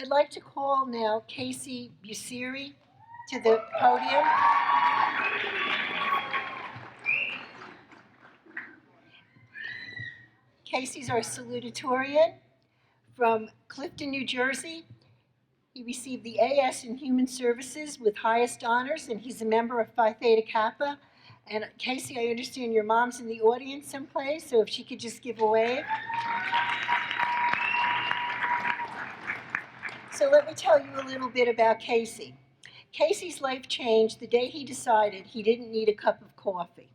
I'd like to call now Casey Bucceri to the podium. Casey's our salutatorian from Clifton, New Jersey. He received the AS in Human Services with highest honors, and he's a member of Phi Theta Kappa. And Casey, I understand your mom's in the audience someplace, so if she could just give a wave. So let me tell you a little bit about Casey. Casey's life changed the day he decided he didn't need a cup of coffee.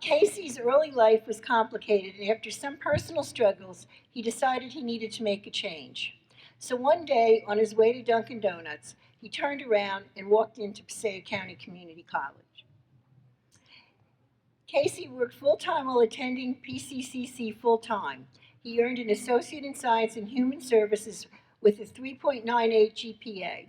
Casey's early life was complicated, and after some personal struggles, he decided he needed to make a change. So one day, on his way to Dunkin' Donuts, he turned around and walked into Passaic County Community College. Casey worked full-time while attending PCCC full-time. He earned an Associate in Science in Human Services with a 3.98 GPA.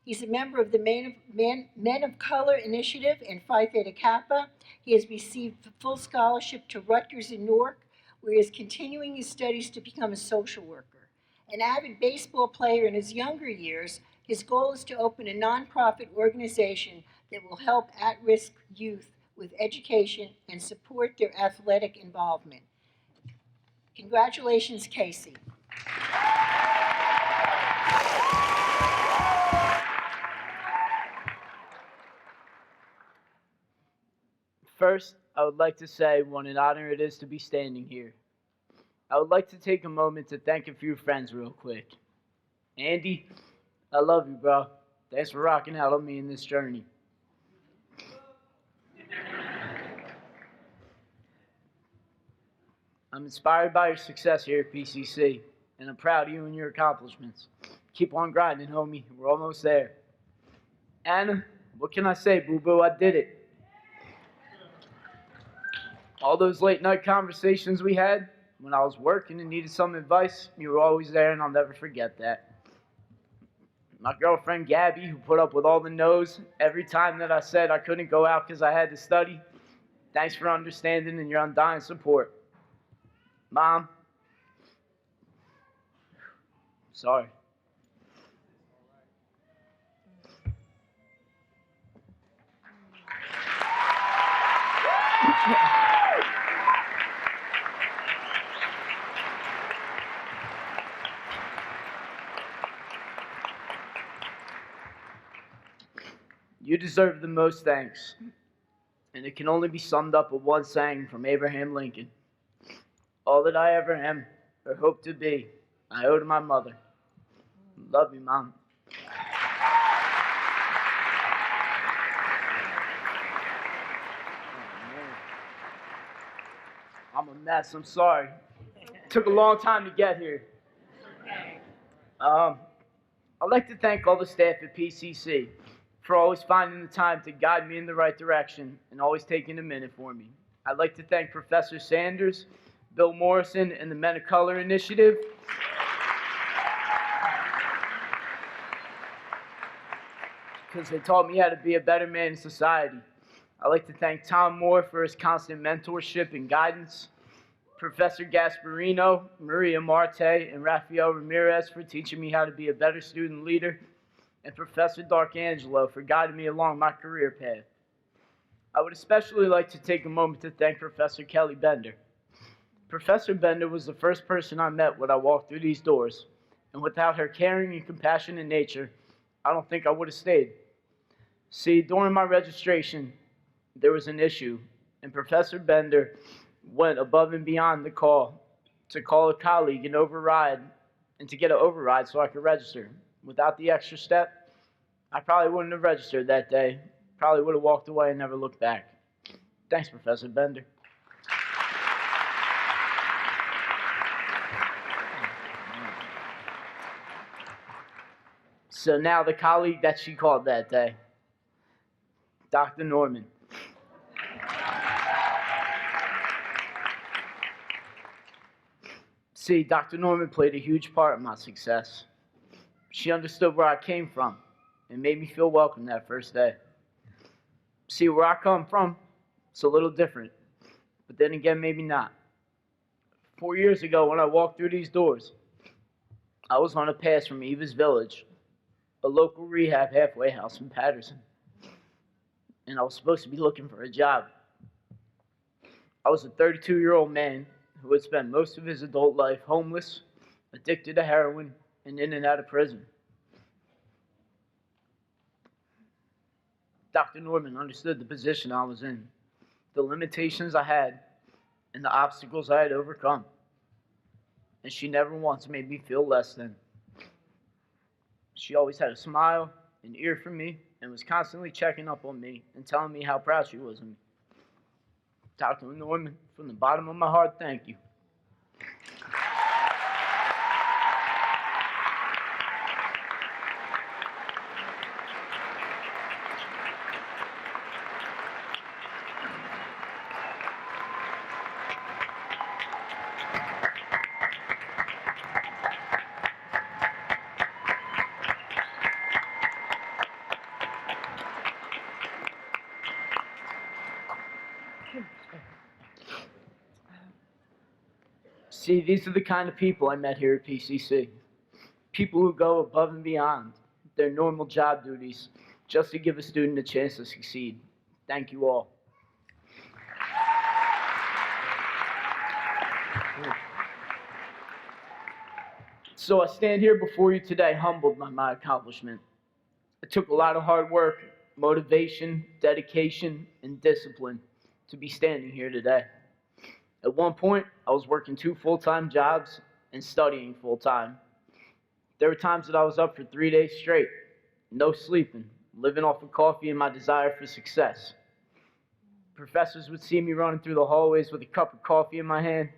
He's a member of the Men of Color Initiative and Phi Theta Kappa. He has received full scholarship to Rutgers in Newark, where he is continuing his studies to become a social worker. An avid baseball player in his younger years, his goal is to open a nonprofit organization that will help at-risk youth with education and support their athletic involvement. Congratulations, Casey. First, I would like to say what an honor it is to be standing here. I would like to take a moment to thank a few friends real quick. Andy, I love you, bro. Thanks for rocking out on me in this journey. I'm inspired by your success here at PCC, and I'm proud of you and your accomplishments. Keep on grinding, homie. We're almost there. Anna, what can I say, boo-boo? I did it. All those late night conversations we had when I was working and needed some advice, you were always there, and I'll never forget that. My girlfriend Gabby, who put up with all the no's every time that I said I couldn't go out because I had to study, thanks for understanding and your undying support. Mom, sorry. You deserve the most thanks, and it can only be summed up with one saying from Abraham Lincoln. All that I ever am or hope to be, I owe to my mother. Love you, Mom. I'm a mess, I'm sorry. Took a long time to get here. I'd like to thank all the staff at PCC for always finding the time to guide me in the right direction and always taking a minute for me. I'd like to thank Professor Sanders, Bill Morrison, and the Men of Color Initiative. Because they taught me how to be a better man in society. I'd like to thank Tom Moore for his constant mentorship and guidance, Professor Gasparino, Maria Marte, and Rafael Ramirez for teaching me how to be a better student leader, and Professor D'Arcangelo for guiding me along my career path. I would especially like to take a moment to thank Professor Kelly Bender. Professor Bender was the first person I met when I walked through these doors, and without her caring and compassionate nature, I don't think I would have stayed. See, during my registration, there was an issue, and Professor Bender went above and beyond the call to call a colleague and to get an override so I could register. Without the extra step, I probably wouldn't have registered that day. Probably would have walked away and never looked back. Thanks, Professor Bender. So now the colleague that she called that day, Dr. Norman. See, Dr. Norman played a huge part in my success. She understood where I came from and made me feel welcome that first day. See, where I come from, it's a little different, but then again, maybe not. 4 years ago, when I walked through these doors, I was on a pass from Eva's Village, a local rehab halfway house in Patterson, and I was supposed to be looking for a job. I was a 32-year-old man who had spent most of his adult life homeless, addicted to heroin, and in and out of prison. Dr. Norman understood the position I was in, the limitations I had, and the obstacles I had overcome. And she never once made me feel less than. She always had a smile, an ear for me, and was constantly checking up on me and telling me how proud she was of me. Dr. Norman, from the bottom of my heart, thank you. See, these are the kind of people I met here at PCC. People who go above and beyond their normal job duties just to give a student a chance to succeed. Thank you all. So I stand here before you today humbled by my accomplishment. It took a lot of hard work, motivation, dedication, and discipline to be standing here today. At one point, I was working 2 full-time jobs and studying full-time. There were times that I was up for 3 days straight, no sleeping, living off of coffee and my desire for success. Professors would see me running through the hallways with a cup of coffee in my hand.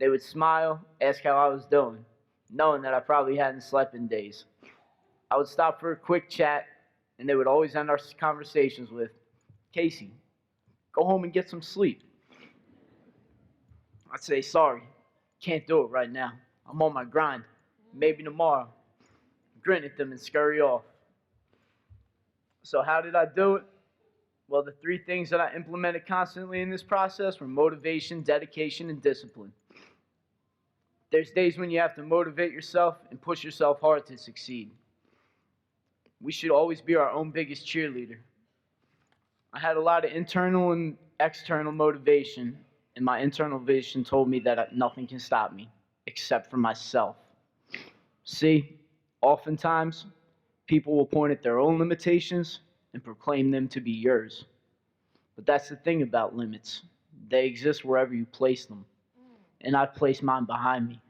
They would smile, ask how I was doing, knowing that I probably hadn't slept in days. I would stop for a quick chat, and they would always end our conversations with, "Casey, go home and get some sleep." I'd say, "Sorry, can't do it right now. I'm on my grind. Maybe tomorrow." Grin at them and scurry off. So how did I do it? Well, the 3 things that I implemented constantly in this process were motivation, dedication, and discipline. There's days when you have to motivate yourself and push yourself hard to succeed. We should always be our own biggest cheerleader. I had a lot of internal and external motivation, and my internal vision told me that nothing can stop me except for myself. See, oftentimes, people will point at their own limitations and proclaim them to be yours. But that's the thing about limits. They exist wherever you place them. And I place mine behind me.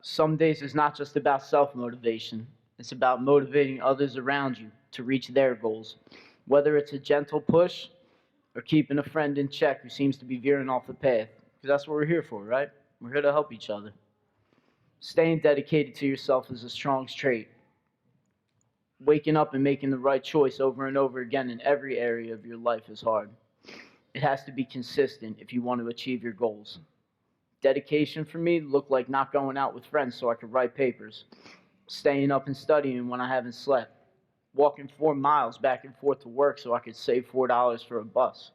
Some days it's not just about self-motivation. It's about motivating others around you to reach their goals. Whether it's a gentle push or keeping a friend in check who seems to be veering off the path. Because that's what we're here for, right? We're here to help each other. Staying dedicated to yourself is a strong trait. Waking up and making the right choice over and over again in every area of your life is hard. It has to be consistent if you want to achieve your goals. Dedication for me looked like not going out with friends so I could write papers, staying up and studying when I haven't slept, walking 4 miles back and forth to work so I could save $4 for a bus.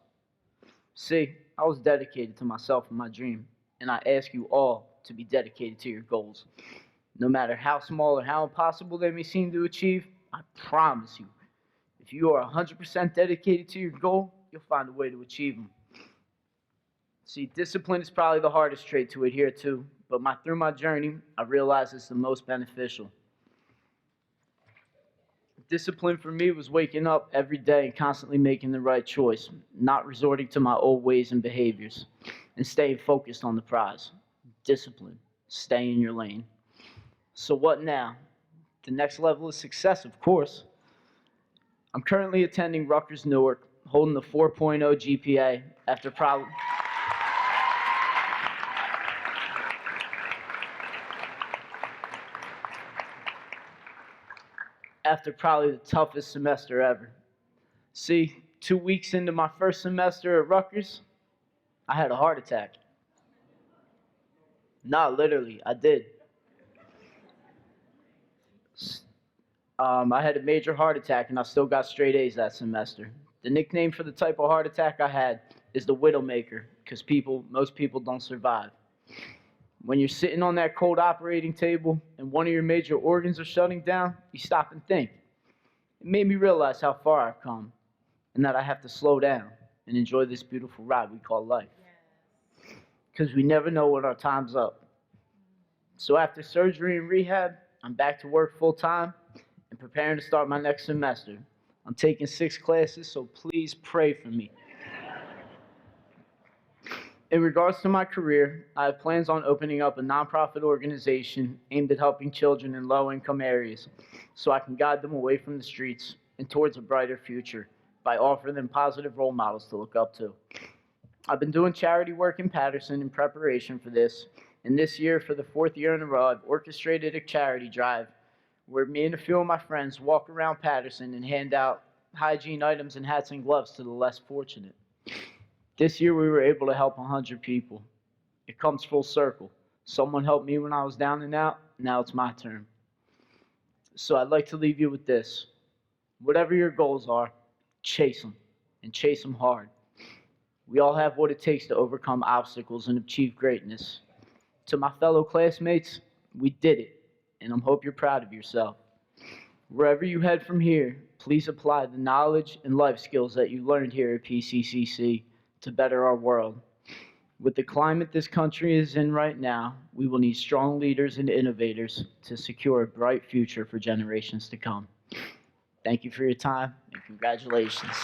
See, I was dedicated to myself and my dream, and I ask you all to be dedicated to your goals. No matter how small or how impossible they may seem to achieve, I promise you, if you are 100% dedicated to your goal, you'll find a way to achieve them. See, discipline is probably the hardest trait to adhere to, but through my journey, I realized it's the most beneficial. Discipline for me was waking up every day and constantly making the right choice, not resorting to my old ways and behaviors, and staying focused on the prize. Discipline. Stay in your lane. So what now? The next level of success, of course. I'm currently attending Rutgers Newark, holding the 4.0 GPA after probably the toughest semester ever. See, 2 weeks into my first semester at Rutgers, I had a heart attack. Not literally, I did. I had a major heart attack and I still got straight A's that semester. The nickname for the type of heart attack I had is the Widowmaker because most people don't survive. When you're sitting on that cold operating table and one of your major organs are shutting down, you stop and think. It made me realize how far I've come and that I have to slow down and enjoy this beautiful ride we call life. Because we never know when our time's up. So after surgery and rehab, I'm back to work full time and preparing to start my next semester. I'm taking 6 classes, so please pray for me. In regards to my career, I have plans on opening up a nonprofit organization aimed at helping children in low-income areas so I can guide them away from the streets and towards a brighter future by offering them positive role models to look up to. I've been doing charity work in Patterson in preparation for this, and this year, for the 4th year in a row, I've orchestrated a charity drive where me and a few of my friends walk around Patterson and hand out hygiene items and hats and gloves to the less fortunate. This year we were able to help 100 people. It comes full circle. Someone helped me when I was down and out, now it's my turn. So I'd like to leave you with this. Whatever your goals are, chase them, and chase them hard. We all have what it takes to overcome obstacles and achieve greatness. To my fellow classmates, we did it, and I hope you're proud of yourself. Wherever you head from here, please apply the knowledge and life skills that you learned here at PCCC to better our world. With the climate this country is in right now, we will need strong leaders and innovators to secure a bright future for generations to come. Thank you for your time, and congratulations.